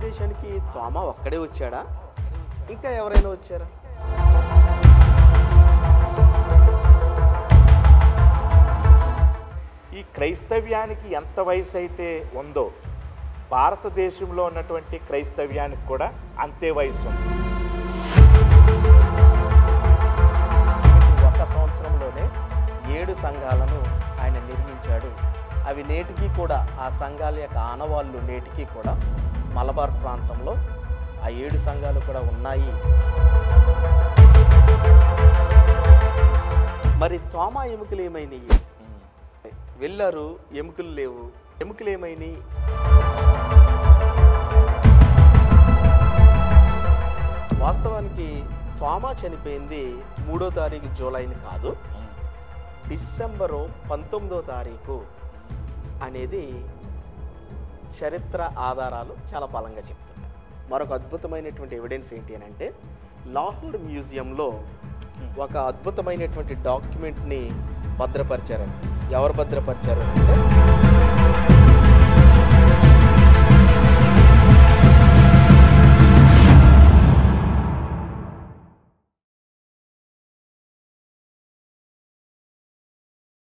భారతదేశానికి తోమా ఒక్కడే వచ్చాడా, ఇంకా ఎవరైనా వచ్చారా? ఈ క్రైస్తవ్యానికి ఎంత వయసు అయితే ఉందో భారతదేశంలో ఉన్నటువంటి క్రైస్తవ్యానికి కూడా అంతే వయసు ఉంది. ఒక సంవత్సరంలోనే 7 సంఘాలను ఆయన నిర్మించాడు. అవి నేటికి కూడా ఆ సంఘాల యొక్క ఆనవాళ్ళు నేటికి కూడా మలబార్ ప్రాంతంలో ఆ 7 సంఘాలు కూడా ఉన్నాయి. మరి తోమా ఎముకలు ఏమైనాయి? వెళ్ళారు, ఎముకలు లేవు. ఎముకలు ఏమైనాయి? వాస్తవానికి తోమా చనిపోయింది 3వ తారీఖు జూలైని కాదు, డిసెంబరు 19వ తారీఖు అనేది చరిత్ర ఆధారాలు చాలా బలంగా చెప్తున్నాయి. మరొక అద్భుతమైనటువంటి ఎవిడెన్స్ ఏంటి అని అంటే, లాహోర్ మ్యూజియంలో ఒక అద్భుతమైనటువంటి డాక్యుమెంట్ని భద్రపరిచారండి. ఎవరు భద్రపరిచారు అంటే